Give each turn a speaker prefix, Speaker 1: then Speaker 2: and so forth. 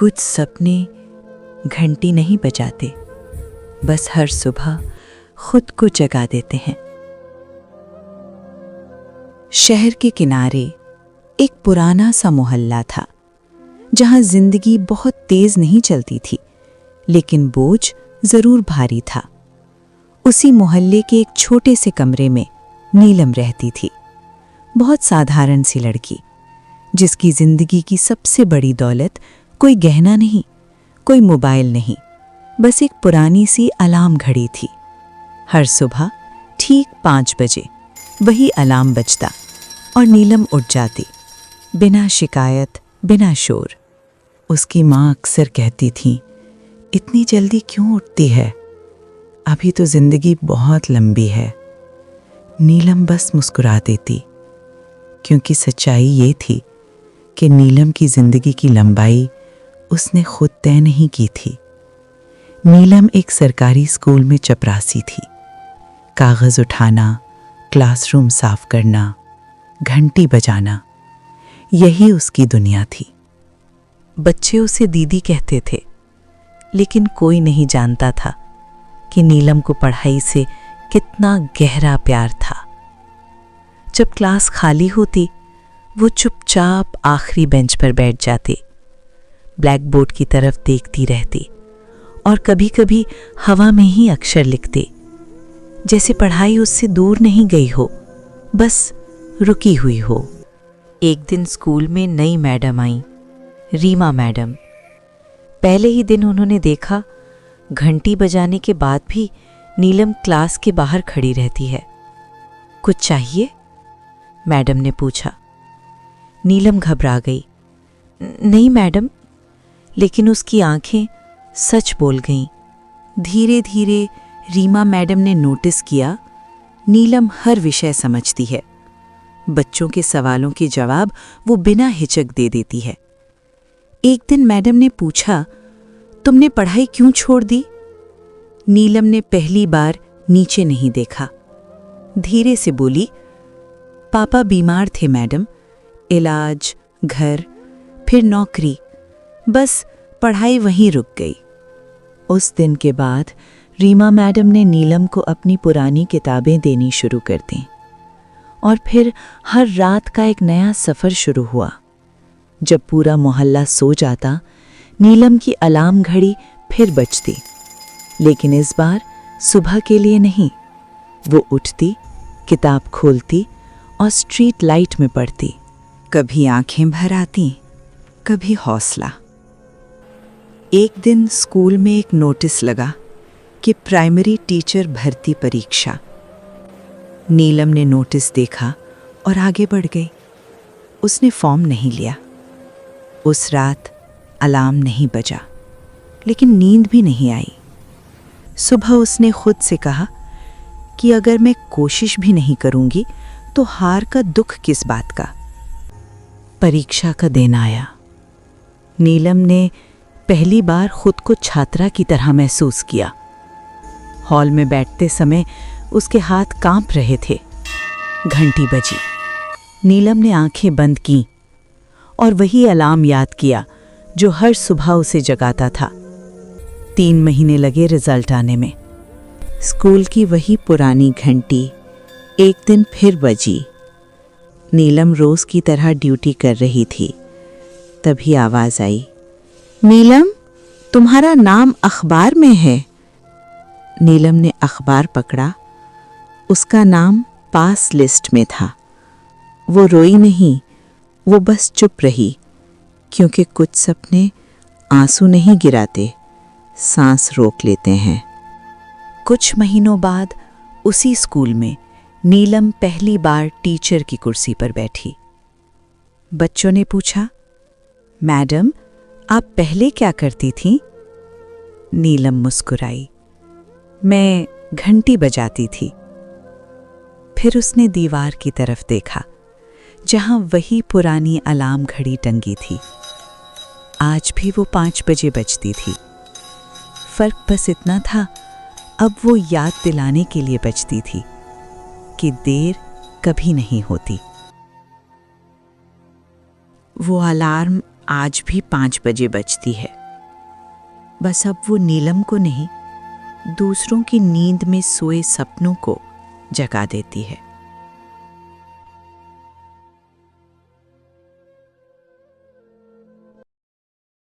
Speaker 1: कुछ सपने घंटी नहीं बजाते, बस हर सुबह खुद को जगा देते हैं। शहर के किनारे एक पुराना सा मोहल्ला था, जहां जिंदगी बहुत तेज नहीं चलती थी, लेकिन बोझ जरूर भारी था। उसी मोहल्ले के एक छोटे से कमरे में नीलम रहती थी। बहुत साधारण सी लड़की, जिसकी जिंदगी की सबसे बड़ी दौलत कोई गहना नहीं, कोई मोबाइल नहीं, बस एक पुरानी सी अलार्म घड़ी थी। हर सुबह ठीक 5 बजे वही अलार्म बजता और नीलम उठ जाती, बिना शिकायत, बिना शोर। उसकी माँ अक्सर कहती थी, इतनी जल्दी क्यों उठती है, अभी तो जिंदगी बहुत लंबी है। नीलम बस मुस्कुरा देती, क्योंकि सच्चाई ये थी कि नीलम की जिंदगी की लंबाई उसने खुद तय नहीं की थी। नीलम एक सरकारी स्कूल में चपरासी थी। कागज उठाना, क्लासरूम साफ करना, घंटी बजाना, यही उसकी दुनिया थी। बच्चे उसे दीदी कहते थे, लेकिन कोई नहीं जानता था कि नीलम को पढ़ाई से कितना गहरा प्यार था। जब क्लास खाली होती, वो चुपचाप आखिरी बेंच पर बैठ जाती, ब्लैक बोर्ड की तरफ देखती रहती और कभी-कभी हवा में ही अक्षर लिखती, जैसे पढ़ाई उससे दूर नहीं गई हो, बस रुकी हुई हो। एक दिन स्कूल में नई मैडम आई, रीमा मैडम। पहले ही दिन उन्होंने देखा, घंटी बजाने के बाद भी नीलम क्लास के बाहर खड़ी रहती है। कुछ चाहिए? मैडम ने पूछा। नीलम घबरा गई। नहीं मैडम, लेकिन उसकी आंखें सच बोल गईं। धीरे धीरे रीमा मैडम ने नोटिस किया, नीलम हर विषय समझती है। बच्चों के सवालों के जवाब वो बिना हिचक दे देती है। एक दिन मैडम ने पूछा, तुमने पढ़ाई क्यों छोड़ दी? नीलम ने पहली बार नीचे नहीं देखा। धीरे से बोली, पापा बीमार थे मैडम, इलाज, घर, फिर नौकरी, बस पढ़ाई वहीं रुक गई। उस दिन के बाद रीमा मैडम ने नीलम को अपनी पुरानी किताबें देनी शुरू कर दी और फिर हर रात का एक नया सफ़र शुरू हुआ। जब पूरा मोहल्ला सो जाता, नीलम की अलार्म घड़ी फिर बजती, लेकिन इस बार सुबह के लिए नहीं। वो उठती, किताब खोलती और स्ट्रीट लाइट में पढ़ती। कभी आंखें भर आती, कभी हौसला। एक दिन स्कूल में एक नोटिस लगा कि प्राइमरी टीचर भर्ती परीक्षा। नीलम ने नोटिस देखा और आगे बढ़ गई। उसने फॉर्म नहीं लिया। उस रात अलार्म नहीं बजा, लेकिन नींद भी नहीं आई। सुबह उसने खुद से कहा कि अगर मैं कोशिश भी नहीं करूंगी तो हार का दुख किस बात का। परीक्षा का दिन आया। नीलम ने पहली बार खुद को छात्रा की तरह महसूस किया। हॉल में बैठते समय उसके हाथ कांप रहे थे। घंटी बजी। नीलम ने आंखें बंद कीं और वही अलार्म याद किया जो हर सुबह उसे जगाता था। 3 महीने लगे रिजल्ट आने में। स्कूल की वही पुरानी घंटी एक दिन फिर बजी। नीलम रोज की तरह ड्यूटी कर रही थी। तभी आवाज आई, नीलम, तुम्हारा नाम अखबार में है। नीलम ने अखबार पकड़ा। उसका नाम पास लिस्ट में था। वो रोई नहीं, वो बस चुप रही, क्योंकि कुछ सपने आंसू नहीं गिराते, सांस रोक लेते हैं। कुछ महीनों बाद उसी स्कूल में नीलम पहली बार टीचर की कुर्सी पर बैठी। बच्चों ने पूछा, मैडम, आप पहले क्या करती थीं? नीलम मुस्कुराई, मैं घंटी बजाती थी। फिर उसने दीवार की तरफ देखा, जहां वही पुरानी अलार्म घड़ी टंगी थी। आज भी वो 5 बजे बजती थी। फर्क बस इतना था, अब वो याद दिलाने के लिए बजती थी कि देर कभी नहीं होती। वो अलार्म आज भी 5 बजे बजती है। बस अब वो नीलम को नहीं, दूसरों की नींद में सोए सपनों को जगा देती है।